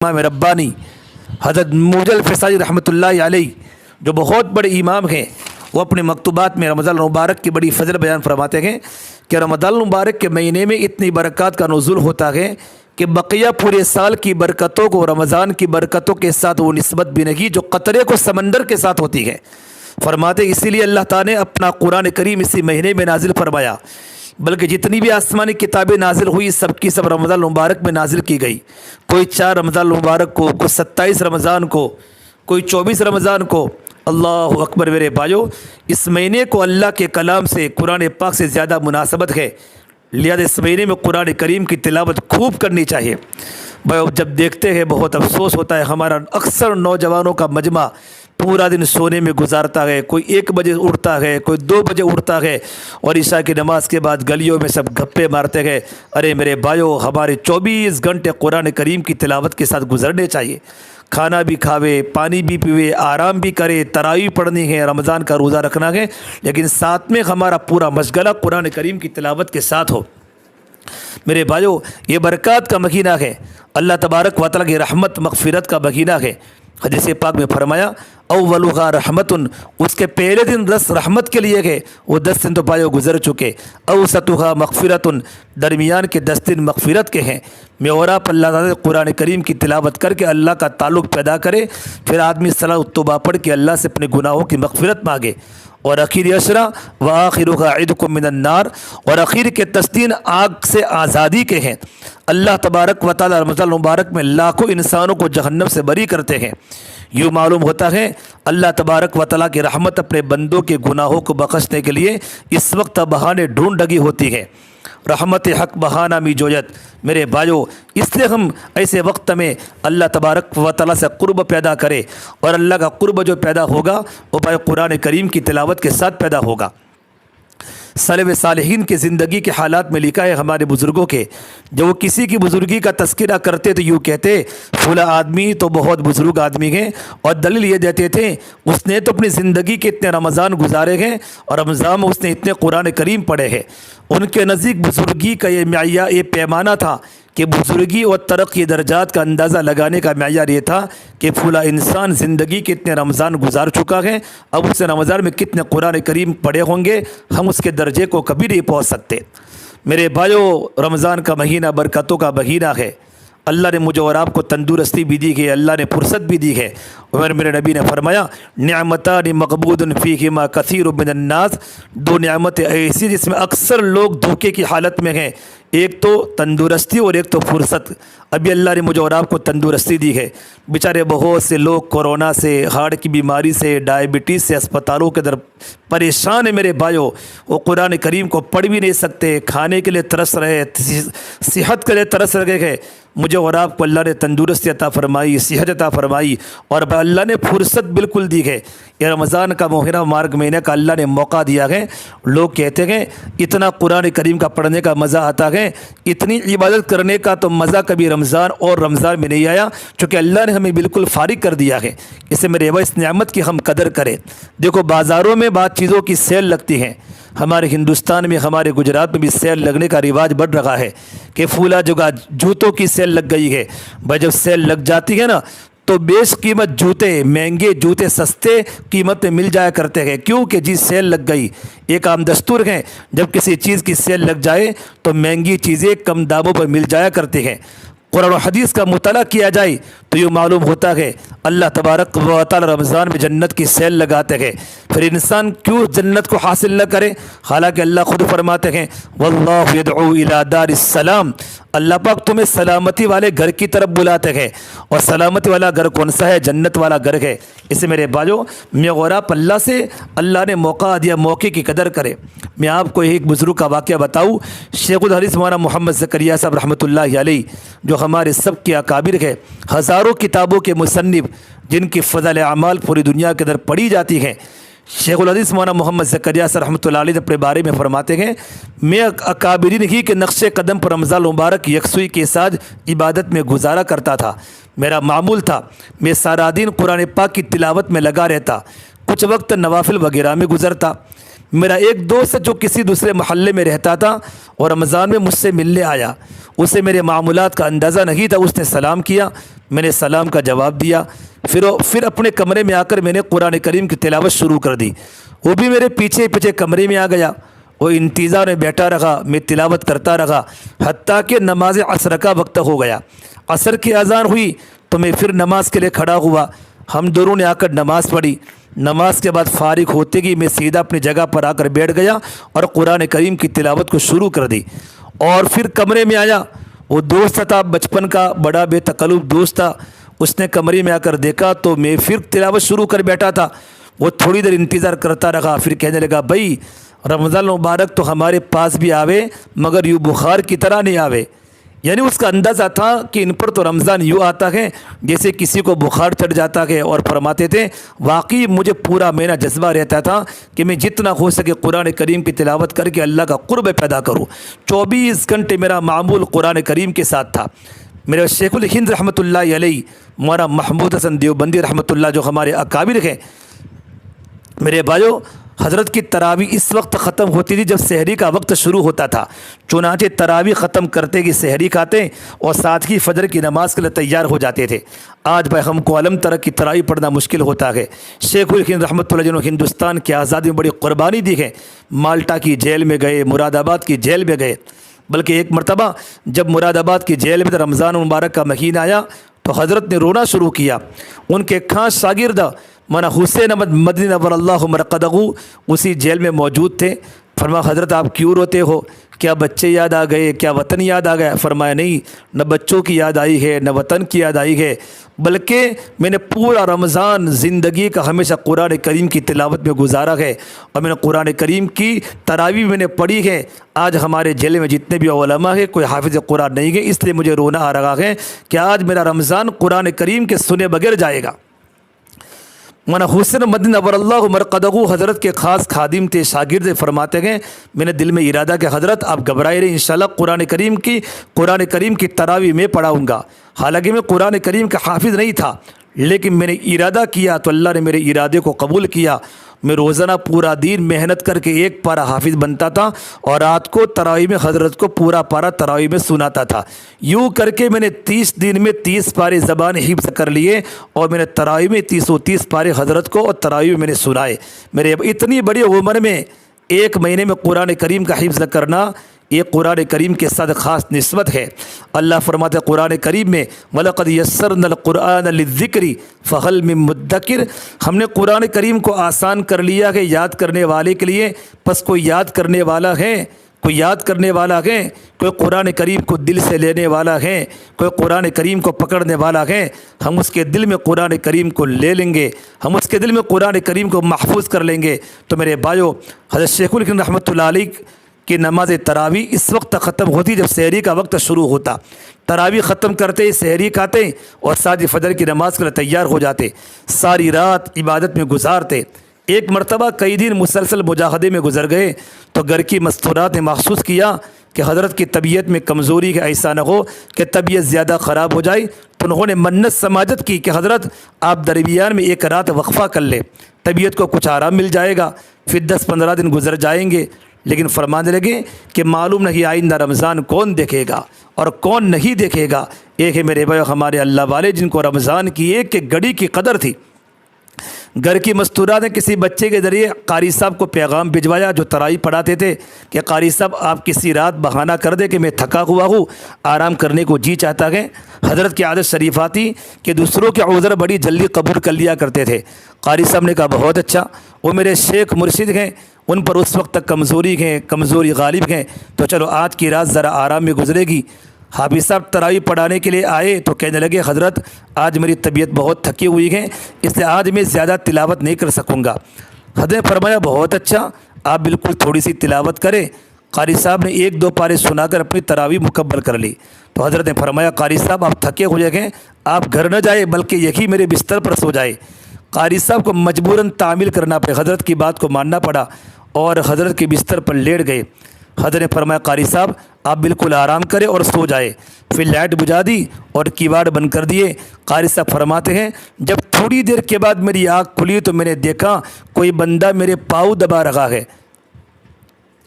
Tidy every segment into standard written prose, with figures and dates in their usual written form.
امام ربانی حضرت موجل الفساری رحمۃ اللہ علیہ جو بہت بڑے امام ہیں، وہ اپنے مکتوبات میں رمضان المبارک کی بڑی فضل بیان فرماتے ہیں کہ رمضان المبارک کے مہینے میں اتنی برکات کا نزول ہوتا ہے کہ بقیہ پورے سال کی برکتوں کو رمضان کی برکتوں کے ساتھ وہ نسبت بھی نہیں جو قطرے کو سمندر کے ساتھ ہوتی ہے۔ فرماتے اسی لیے اللہ تعالیٰ نے اپنا قرآن کریم اسی مہینے میں نازل فرمایا، بلکہ جتنی بھی آسمانی کتابیں نازل ہوئی سب کی سب رمضان المبارک میں نازل کی گئی۔ کوئی 4 رمضان المبارک کو، کوئی 27 رمضان کو، کوئی 24 رمضان کو۔ اللہ اکبر میرے بھائیو، اس مہینے کو اللہ کے کلام سے، قرآن پاک سے زیادہ مناسبت ہے، لہذا اس مہینے میں قرآن کریم کی تلاوت خوب کرنی چاہیے۔ بھائی جب دیکھتے ہیں بہت افسوس ہوتا ہے، ہمارا اکثر نوجوانوں کا مجمع پورا دن سونے میں گزارتا ہے، کوئی 1 بجے اٹھتا ہے، کوئی 2 بجے اٹھتا ہے، اور عشاء کی نماز کے بعد گلیوں میں سب گپے مارتے ہیں۔ ارے میرے بھائیو، ہمارے 24 گھنٹے قرآن کریم کی تلاوت کے ساتھ گزرنے چاہیے۔ کھانا بھی کھاوے، پانی بھی پیوے، آرام بھی کرے، تراویح پڑھنی ہے، رمضان کا روزہ رکھنا ہے، لیکن ساتھ میں ہمارا پورا مشغلہ قرآن کریم کی تلاوت کے ساتھ ہو۔ میرے بھائیو، یہ برکات کا مہینہ ہے، اللہ تبارک و تعالیٰ کی رحمت مغفرت کا مہینہ ہے۔ حدیث پاک میں فرمایا اولھا رحمتن، اس کے پہلے دن 10 رحمت کے لیے گئے، وہ 10 دن تو بھائیو گزر چکے۔ اوسطھا مغفرتن، درمیان کے 10 دن مغفرت کے ہیں۔ میں اور آپ اللہ تعالیٰ قرآن کریم کی تلاوت کر کے اللہ کا تعلق پیدا کرے، پھر آدمی صلاۃ التوبہ پڑھ کے اللہ سے اپنے گناہوں کی مغفرت مانگے۔ اور اخیر عشرہ وآخرھا عتق من النار، اور اخیر کے 10 دن آگ سے آزادی کے ہیں۔ اللہ تبارک و تعالی رمضان المبارک میں لاکھوں انسانوں کو جہنم سے بری کرتے ہیں۔ یوں معلوم ہوتا ہے اللہ تبارک و تعالیٰ کی رحمت اپنے بندوں کے گناہوں کو بخشنے کے لیے اس وقت بہانے ڈھونڈ لگی ہوتی ہے۔ رحمت حق بہانہ می جویت۔ میرے بھائیو، اس لیے ہم ایسے وقت میں اللہ تبارک و تعالیٰ سے قرب پیدا کرے، اور اللہ کا قرب جو پیدا ہوگا وہ بھائی قرآن کریم کی تلاوت کے ساتھ پیدا ہوگا۔ سلف صالحین کی زندگی کے حالات میں لکھا ہے ہمارے بزرگوں کے، جب وہ کسی کی بزرگی کا تذکرہ کرتے تو یوں کہتے فلاں آدمی تو بہت بزرگ آدمی ہیں، اور دلیل یہ دیتے تھے اس نے تو اپنی زندگی کے اتنے رمضان گزارے ہیں، اور رمضان میں اس نے اتنے قرآن کریم پڑھے ہیں۔ ان کے نزدیک بزرگی کا یہ معیار، یہ پیمانہ تھا کہ بزرگی اور ترقی درجات کا اندازہ لگانے کا معیار یہ تھا کہ فلاں انسان زندگی کے اتنے رمضان گزار چکا ہے، اب اس نے رمضان میں کتنے قرآن کریم پڑھے ہوں گے، ہم اس کے درجے کو کبھی نہیں پہنچ سکتے۔ میرے بھائیو، رمضان کا مہینہ برکتوں کا مہینہ ہے۔ اللہ نے مجھے اور آپ کو تندرستی بھی دی ہے، اللہ نے فرصت بھی دی ہے، اور میرے نبی نے فرمایا نعمتان مغبوط فیہما کثیر من الناس، 2 نعمتیں ایسی جس میں اکثر لوگ دھوکے کی حالت میں ہیں، ایک تو تندرستی اور ایک تو فرصت۔ ابھی اللہ نے مجھے اور آپ کو تندرستی دی ہے، بیچارے بہت سے لوگ کورونا سے، ہارٹ کی بیماری سے، ڈائبٹیز سے اسپتالوں کے در پریشان ہیں۔ میرے بھائیو، وہ قرآن کریم کو پڑھ بھی نہیں سکتے، کھانے کے لیے ترس رہے، صحت کے لیے ترس رہے ہیں۔ مجھے اور آپ کو اللہ نے تندرستی عطا فرمائی، صحت عطا فرمائی، اور اللہ نے فرصت بالکل دی ہے۔ یہ رمضان کا مہینہ مبارک مہینے کا اللہ نے موقع دیا ہے۔ لوگ کہتے ہیں اتنا قرآن کریم کا پڑھنے کا مزہ آتا ہے، اتنی عبادت کرنے کا تو مزہ کبھی رمضان اور رمضان میں نہیں آیا، چونکہ اللہ نے ہمیں بالکل فارغ کر دیا ہے۔ اسے میرے اس نعمت کی ہم قدر کریں۔ دیکھو بازاروں میں بعض چیزوں کی سیل لگتی ہیں، ہمارے ہندوستان میں، ہمارے گجرات میں بھی سیل لگنے کا رواج بڑھ رہا ہے کہ فلاں جگہ جوتوں کی سیل لگ گئی ہے۔ بھائی جب سیل لگ جاتی ہے نا تو بیش قیمت جوتے، مہنگے جوتے سستے قیمت میں مل جایا کرتے ہیں، کیونکہ جی سیل لگ گئی۔ ایک عام دستور ہے، جب کسی چیز کی سیل لگ جائے تو مہنگی چیزیں کم داموں پر مل جایا کرتی ہیں۔ قرآن و حدیث کا مطالعہ کیا جائے تو یہ معلوم ہوتا ہے اللہ تبارک و تعالی رمضان میں جنت کی سیل لگاتے ہیں، پھر انسان کیوں جنت کو حاصل نہ کرے؟ حالانکہ اللہ خود فرماتے ہیں واللہ یدعو الی دار السلام، اللہ پاک تمہیں سلامتی والے گھر کی طرف بلاتے ہیں، اور سلامتی والا گھر کون سا ہے؟ جنت والا گھر ہے۔ اسے میرے بھائیو، میں اور آپ اللہ سے، اللہ نے موقع دیا، موقع کی قدر کرے۔ میں آپ کو ایک بزرگ کا واقعہ بتاؤں۔ شیخ الحدیث مولانا محمد زکریا صاحب رحمۃ اللہ علیہ، جو ہمارے سب کے اکابر ہے، ہزاروں کتابوں کے مصنف، جن کی فضل اعمال پوری دنیا کے اندر پڑھی جاتی ہیں۔ شیخ الحدیث مولانا محمد زکریا صاحب رحمۃ اللہ علیہ اپنے بارے میں فرماتے ہیں میں اکابرین ہی کے نقش قدم پر رمضان المبارک یکسوئی کے ساتھ عبادت میں گزارا کرتا تھا۔ میرا معمول تھا میں سارا دن قرآن پاک کی تلاوت میں لگا رہتا، کچھ وقت نوافل وغیرہ میں گزرتا۔ میرا ایک دوست جو کسی دوسرے محلے میں رہتا تھا اور رمضان میں مجھ سے ملنے آیا، اسے میرے معمولات کا اندازہ نہیں تھا، اس نے سلام کیا، میں نے سلام کا جواب دیا، پھر اپنے کمرے میں آ کر میں نے قرآن کریم کی تلاوت شروع کر دی۔ وہ بھی میرے پیچھے پیچھے کمرے میں آ گیا، وہ انتظار میں بیٹھا رہا، میں تلاوت کرتا رہا حتیٰ کہ نماز عصر کا وقت ہو گیا۔ عصر کی اذان ہوئی تو میں پھر نماز کے لیے کھڑا ہوا، ہم دونوں نے آ کر نماز پڑھی۔ نماز کے بعد فارغ ہوتے ہی میں سیدھا اپنی جگہ پر آ کر بیٹھ گیا اور قرآن کریم کی تلاوت کو شروع کر دی۔ اور پھر کمرے میں آیا، وہ دوست تھا بچپن کا، بڑا بے تکلف دوست تھا، اس نے کمرے میں آ کر دیکھا تو میں پھر تلاوت شروع کر بیٹھا تھا۔ وہ تھوڑی دیر انتظار کرتا رہا، پھر کہنے لگا بھائی رمضان مبارک تو ہمارے پاس بھی آوے مگر یوں بخار کی طرح نہیں آوے۔ یعنی اس کا اندازہ تھا کہ ان پر تو رمضان یوں آتا ہے جیسے کسی کو بخار چڑھ جاتا ہے، اور فرماتے تھے واقعی مجھے پورا مہینہ جذبہ رہتا تھا کہ میں جتنا ہو سکے قرآن کریم کی تلاوت کر کے اللہ کا قرب پیدا کروں۔ 24 گھنٹے میرا معمول قرآن کریم کے ساتھ تھا۔ میرے شیخ الہند رحمۃ اللہ علیہ، مولانا محمود حسن دیوبندی رحمۃ اللہ، جو ہمارے اکابر ہیں، میرے بھائیو، حضرت کی تراویح اس وقت ختم ہوتی تھی جب سحری کا وقت شروع ہوتا تھا، چنانچہ تراویح ختم کرتے ہی سحری کھاتے اور ساتھ ہی فجر کی نماز کے لیے تیار ہو جاتے تھے۔ آج بھائی ہم کو علم طرح کی تراویح پڑھنا مشکل ہوتا ہے۔ شیخ الہند رحمۃ اللہ جنہوں ہندوستان کی آزادی میں بڑی قربانی دی ہے، مالٹا کی جیل میں گئے، مراد آباد کی جیل میں گئے، بلکہ ایک مرتبہ جب مراد آباد کی جیل میں رمضان مبارک کا مہینہ آیا تو حضرت نے رونا شروع کیا۔ ان کے خاص شاگرد مولانا حسین احمد مدنی نور اللہ مرقدہ اسی جیل میں موجود تھے۔ فرمایا حضرت آپ کیوں روتے ہو؟ کیا بچے یاد آ گئے؟ کیا وطن یاد آ گیا؟ فرمایا نہیں، نہ بچوں کی یاد آئی ہے نہ وطن کی یاد آئی ہے، بلکہ میں نے پورا رمضان زندگی کا ہمیشہ قرآن کریم کی تلاوت میں گزارا ہے، اور میں نے قرآن کریم کی تراویح میں نے پڑھی ہے۔ آج ہمارے جیل میں جتنے بھی علماء ہیں کوئی حافظ قرآن نہیں ہے، اس لیے مجھے رونا آ رہا ہے کہ آج میرا رمضان قرآن کریم کے سنے بغیر جائے گا۔ مولانا حسین مدنی نور اللہ مرقدہ حضرت کے خاص خادم تھے، شاگرد فرماتے ہیں میں نے دل میں ارادہ کہ حضرت آپ گھبرائے رہے، انشاءاللہ قرآن کریم کی تراویح میں پڑھاؤں گا۔ حالانکہ میں قرآن کریم کا حافظ نہیں تھا، لیکن میں نے ارادہ کیا تو اللہ نے میرے ارادے کو قبول کیا۔ میں روزانہ پورا دن محنت کر کے ایک پارہ حافظ بنتا تھا اور رات کو تراویح میں حضرت کو پورا پارہ تراویح میں سناتا تھا۔ یوں کر کے میں نے 30 دن میں 30 پارے زبان حفظ کر لیے، اور میں نے تراویح میں 30 پارے حضرت کو اور تراویح میں نے سنائے۔ میرے اتنی بڑی عمر میں ایک مہینے میں قرآن کریم کا حفظ کرنا، یہ قرآن کریم کے ساتھ خاص نسبت ہے۔ اللہ فرماتے قرآن کریم میں وَلَقَدْ يَسَّرْنَا الْقُرْآنَ لِلذِّكْرِ فَهَلْ مِن مُدَّكِرٍ، ہم نے قرآن کریم کو آسان کر لیا ہے یاد کرنے والے کے لیے، پس کوئی یاد کرنے والا ہے؟ کوئی یاد کرنے والا ہے؟ کوئی قرآن کریم کو دل سے لینے والا ہے؟ کوئی قرآن کریم کو پکڑنے والا ہے؟ ہم اس کے دل میں قرآن کریم کو لے لیں گے، ہم اس کے دل میں قرآن کریم کو محفوظ کر لیں گے۔ تو میرے بھائیو، حضرت شیخ الہند رحمۃ اللہ علیہ کہ نماز تراویح اس وقت ختم ہوتی جب سحری کا وقت شروع ہوتا، تراویح ختم کرتے سحری کھاتے اور ساتھ ہی فجر کی نماز کے لیے تیار ہو جاتے، ساری رات عبادت میں گزارتے۔ ایک مرتبہ کئی دن مسلسل مجاہدے میں گزر گئے تو گھر کی مستورات نے محسوس کیا کہ حضرت کی طبیعت میں کمزوری ہے، ایسا نہ ہو کہ طبیعت زیادہ خراب ہو جائے، تو انہوں نے منت سماجت کی کہ حضرت آپ درمیان میں ایک رات وقفہ کر لیں، طبیعت کو کچھ آرام مل جائے گا، پھر 10-15 دن گزر جائیں گے۔ لیکن فرمانے لگے کہ معلوم نہیں آئندہ رمضان کون دیکھے گا اور کون نہیں دیکھے گا۔ ایک ہے میرے بھائی ہمارے اللہ والے جن کو رمضان کی ایک گھڑی کی قدر تھی۔ گھر کی مستورات نے کسی بچے کے ذریعے قاری صاحب کو پیغام بھجوایا جو تراویح پڑھاتے تھے کہ قاری صاحب آپ کسی رات بہانہ کر دے کہ میں تھکا ہوا ہوں، آرام کرنے کو جی چاہتا ہے۔ حضرت کی عادت شریف آتی کہ دوسروں کے عذر بڑی جلدی قبول کر لیا کرتے تھے۔ قاری صاحب نے کہا بہت اچھا، وہ میرے شیخ مرشد ہیں، ان پر اس وقت تک کمزوری غالب ہیں، تو چلو آج کی رات ذرا آرام میں گزرے گی۔ حافظ صاحب تراویح پڑھانے کے لیے آئے تو کہنے لگے حضرت آج میری طبیعت بہت تھکی ہوئی ہے، اس لیے آج میں زیادہ تلاوت نہیں کر سکوں گا۔ حضرت نے فرمایا بہت اچھا، آپ بالکل تھوڑی سی تلاوت کریں۔ قاری صاحب نے 1-2 پارے سنا کر اپنی تراویح مکمل کر لی۔ تو حضرت نے فرمایا قاری صاحب آپ تھکے ہو جائیں، آپ گھر نہ جائیں بلکہ یہی میرے بستر پر سو جائے۔ قاری صاحب کو مجبوراً تعمیل کرنا پڑے، حضرت کی بات کو ماننا پڑا اور حضرت کے بستر پر لیٹ گئے۔ حضرت نے فرمایا قاری صاحب آپ بالکل آرام کریں اور سو جائے۔ پھر لائٹ بجھا دی اور کیواڑ بند کر دیے۔ قاری صاحب فرماتے ہیں جب تھوڑی دیر کے بعد میری آنکھ کھلی تو میں نے دیکھا کوئی بندہ میرے پاؤں دبا رہا ہے۔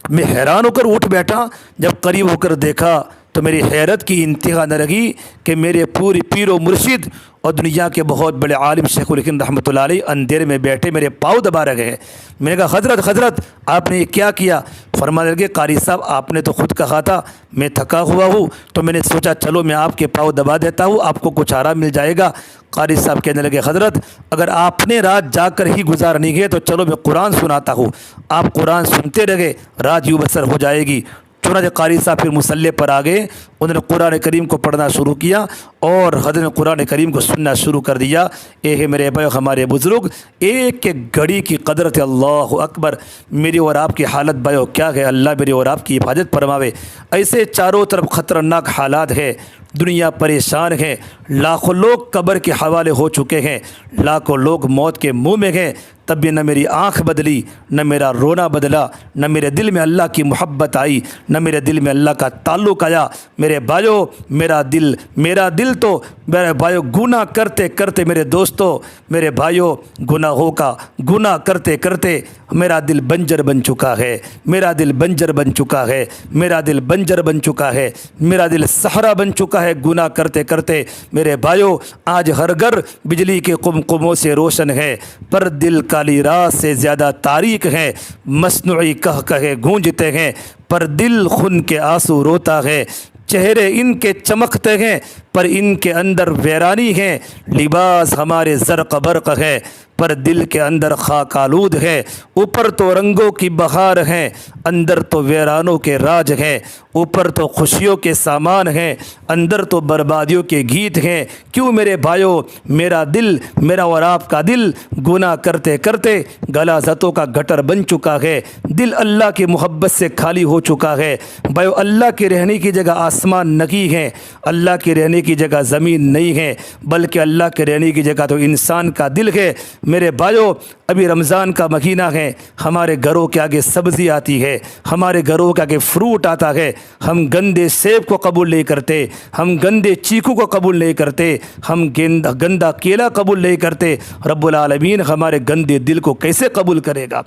میں حیران ہو کر اٹھ بیٹھا، جب قریب ہو کر دیکھا تو میری حیرت کی انتہا نہ رہی کہ میرے پوری پیر و مرشد اور دنیا کے بہت بڑے عالم شیخ الہند رحمۃ اللہ علیہ اندھیرے میں بیٹھے میرے پاؤں دبا رہے ہیں۔ میں نے کہا حضرت آپ نے یہ کیا کیا؟ فرمانے لگے قاری صاحب آپ نے تو خود کہا تھا میں تھکا ہوا ہوں، تو میں نے سوچا چلو میں آپ کے پاؤں دبا دیتا ہوں، آپ کو کچھ آرام مل جائے گا۔ قاری صاحب کہنے لگے حضرت اگر آپ نے رات جا کر ہی گزارنی ہے تو چلو میں قرآن سناتا ہوں، آپ قرآن سنتے رہے، رات یوں بسر ہو جائے گی۔ چنانچہ قاری صاحب پھر مصلی پر آ گئے، انہوں نے قرآن کریم کو پڑھنا شروع کیا اور حضرت نے قرآن کریم کو سننا شروع کر دیا۔ اے ہے میرے بھائی ہمارے بزرگ، ایک ایک گھڑی کی قدرت اللہ اکبر، میری اور آپ کی حالت بھائیو کیا ہے، اللہ میری اور آپ کی حفاظت فرماوے۔ ایسے چاروں طرف خطرناک حالات ہے، دنیا پریشان ہے، لاکھوں لوگ قبر کے حوالے ہو چکے ہیں، لاکھوں لوگ موت کے منہ میں ہیں، تب بھی نہ میری آنکھ بدلی، نہ میرا رونا بدلا، نہ میرے دل میں اللہ کی محبت آئی، نہ میرے دل میں اللہ کا تعلق آیا۔ میرے بھائیو میرا دل تو میرے بھائیو گناہ کرتے کرتے، میرے دوستو میرے بھائیو گناہ کرتے کرتے میرا دل بنجر بن چکا ہے، میرا دل بنجر بن چکا ہے، میرا دل بنجر بن چکا ہے، میرا دل صحرا بن چکا ہے گناہ کرتے کرتے۔ میرے بھائیو آج ہر گھر بجلی کے قمقموں سے روشن ہے، پر دل کالی رات سے زیادہ تاریک ہے، مصنوعی کہے گونجتے ہیں، پر دل خون کے آنسو روتا ہے، چہرے ان کے چمکتے ہیں پر ان کے اندر ویرانی ہے، لباس ہمارے زرق برق ہے پر دل کے اندر خاک آلود ہے، اوپر تو رنگوں کی بہار ہے اندر تو ویرانوں کے راج ہیں، اوپر تو خوشیوں کے سامان ہیں اندر تو بربادیوں کے گیت ہیں۔ کیوں میرے بھائیو میرا اور آپ کا دل گناہ کرتے کرتے غلاظتوں کا گٹر بن چکا ہے، دل اللہ کی محبت سے خالی ہو چکا ہے۔ بھائیو اللہ کے رہنے کی جگہ آسمان نہیں ہے، اللہ کے رہنے کی جگہ زمین نہیں ہے، بلکہ اللہ کے رہنے کی جگہ تو انسان کا دل ہے۔ میرے بھائیو ابھی رمضان کا مہینہ ہے، ہمارے گھروں کے آگے سبزی آتی ہے، ہمارے گھروں کے آگے فروٹ آتا ہے، ہم گندے سیب کو قبول نہیں کرتے، ہم گندے چیکو کو قبول نہیں کرتے، ہم گندا کیلا قبول نہیں کرتے۔ رب العالمین ہمارے گندے دل کو کیسے قبول کرے گا؟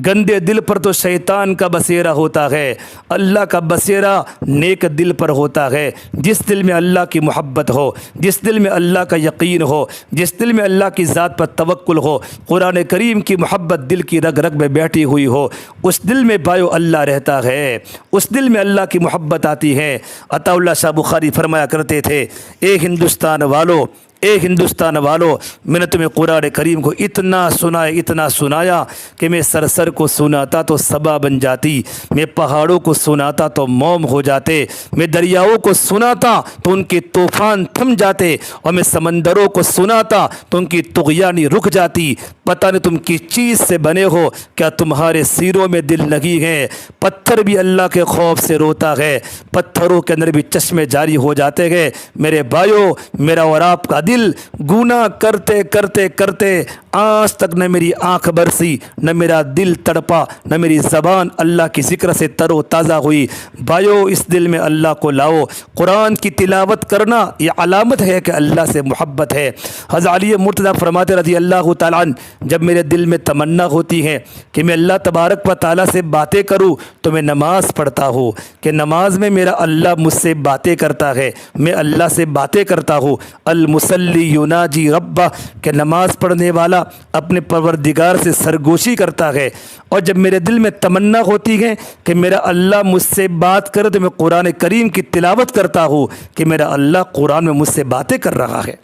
گندے دل پر تو شیطان کا بسیرا ہوتا ہے، اللہ کا بسیرا نیک دل پر ہوتا ہے۔ جس دل میں اللہ کی محبت ہو، جس دل میں اللہ کا یقین ہو، جس دل میں اللہ کی ذات پر توکل ہو، قرآن کریم کی محبت دل کی رگ رگ میں بیٹھی ہوئی ہو، اس دل میں بھائیو اللہ رہتا ہے، اس دل میں اللہ کی محبت آتی ہے۔ عطا اللہ شاہ بخاری فرمایا کرتے تھے، اے ہندوستان والو میں نے تمہیں قرآن کریم کو اتنا سنایا کہ میں سر کو سناتا تو صبا بن جاتی، میں پہاڑوں کو سناتا تو موم ہو جاتے، میں دریاؤں کو سناتا تو ان کے طوفان تھم جاتے، اور میں سمندروں کو سناتا تو ان کی طغیانی رک جاتی۔ پتہ نہیں تم کس چیز سے بنے ہو، کیا تمہارے سیروں میں دل نہیں ہے؟ پتھر بھی اللہ کے خوف سے روتا ہے، پتھروں کے اندر بھی چشمے جاری ہو جاتے ہیں۔ میرے بھائیو میرا اور آپ کا دل گناہ کرتے کرتے کرتے آج تک نہ میری آنکھ برسی، نہ میرا دل تڑپا، نہ میری زبان اللہ کی ذکر سے تر و تازہ ہوئی۔ بھائیو اس دل میں اللہ کو لاؤ، قرآن کی تلاوت کرنا یہ علامت ہے کہ اللہ سے محبت ہے۔ حضرت علی مرتضیٰ فرماتے رضی اللہ تعالیٰ عنہ، جب میرے دل میں تمنا ہوتی ہے کہ میں اللہ تبارک و تعالیٰ سے باتیں کروں تو میں نماز پڑھتا ہوں کہ نماز میں میرا اللہ مجھ سے باتیں کرتا ہے، میں اللہ سے باتیں کرتا ہوں۔ المصلی یناجی ربہ، کہ نماز پڑھنے والا اپنے پروردگار سے سرگوشی کرتا ہے۔ اور جب میرے دل میں تمنا ہوتی ہے کہ میرا اللہ مجھ سے بات کرے تو میں قرآن کریم کی تلاوت کرتا ہوں کہ میرا اللہ قرآن میں مجھ سے باتیں کر رہا ہے۔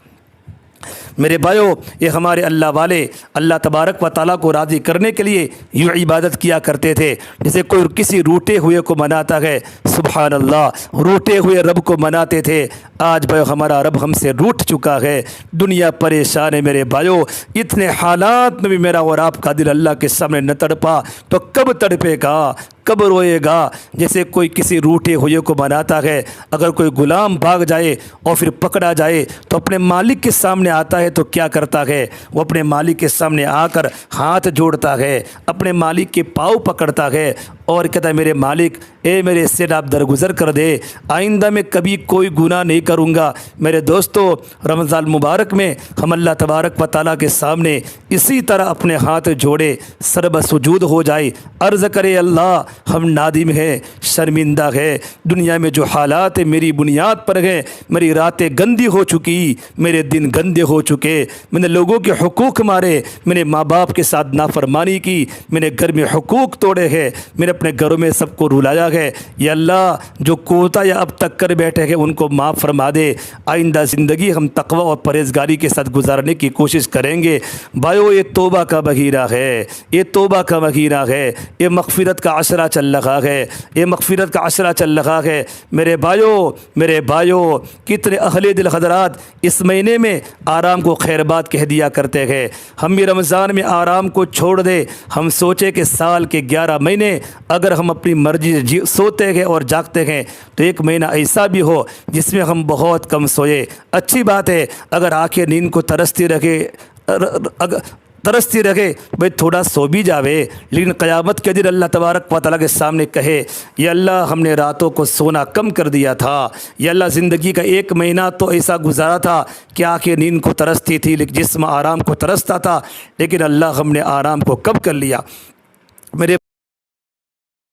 میرے بھائیو یہ ہمارے اللہ والے اللہ تبارک و تعالیٰ کو راضی کرنے کے لیے یوں عبادت کیا کرتے تھے جیسے کوئی کسی روٹے ہوئے کو مناتا ہے۔ سبحان اللہ، روٹے ہوئے رب کو مناتے تھے۔ آج بھائیو ہمارا رب ہم سے روٹھ چکا ہے، دنیا پریشان ہے۔ میرے بھائیو اتنے حالات میں بھی میرا اور آپ کا دل اللہ کے سامنے نہ تڑپا تو کب تڑپے گا، کب روئے گا؟ جیسے کوئی کسی روٹے ہوئے کو مناتا ہے، اگر کوئی غلام بھاگ جائے اور پھر پکڑا جائے تو اپنے مالک کے سامنے آتا ہے تو کیا کرتا ہے؟ وہ اپنے مالک کے سامنے آ کر ہاتھ جوڑتا ہے، اپنے مالک کے پاؤں پکڑتا ہے اور کہتا ہے میرے مالک اے میرے اس سے آپ درگزر کر دے، آئندہ میں کبھی کوئی گناہ نہیں کروں گا۔ میرے دوستو، رمضان مبارک میں ہم اللہ تبارک و تعالیٰ کے سامنے اسی طرح اپنے ہاتھ جوڑے سر سجود ہو جائے، عرض کرے اللہ ہم نادم ہیں، شرمندہ ہے، دنیا میں جو حالات میری بنیاد پر ہیں، میری راتیں گندی ہو چکی، میرے دن گندے ہو چکے، میں نے لوگوں کے حقوق مارے، میں نے ماں باپ کے ساتھ نافرمانی کی، میں نے گھر میں حقوق توڑے ہیں، میں نے اپنے گھروں میں سب کو رلایا ہے۔ یا اللہ جو کوتاہیاں اب تک کر بیٹھے ہیں ان کو معاف فرما دے، آئندہ زندگی ہم تقوی اور پرہیزگاری کے ساتھ گزارنے کی کوشش کریں گے۔ بھائیو یہ توبہ کا مہینہ ہے، یہ توبہ کا مہینہ ہے، یہ مغفرت کا عشرہ چل رہا ہے، یہ مغفرت کا عشرہ چل رہا ہے۔ میرے بھائیو کتنے اہل دل حضرات اس مہینے میں آرام کو خیر بات کہہ دیا کرتے ہیں۔ ہم بھی رمضان میں آرام کو چھوڑ دے، ہم سوچے کہ سال کے 11 مہینے اگر ہم اپنی مرضی سے سوتے ہیں اور جاگتے ہیں تو ایک مہینہ ایسا بھی ہو جس میں ہم بہت کم سوئے۔ اچھی بات ہے اگر آنکھیں نیند کو ترستی رکھے بھئی تھوڑا سو بھی جاوے، لیکن قیامت کے دن اللہ تبارک و تعالیٰ کے سامنے کہے یا اللہ ہم نے راتوں کو سونا کم کر دیا تھا، یا اللہ زندگی کا ایک مہینہ تو ایسا گزارا تھا کہ آنکھیں نیند کو ترستی تھی لیکن جسم آرام کو ترستا تھا، لیکن اللہ ہم نے آرام کو کب کر لیا۔ میرے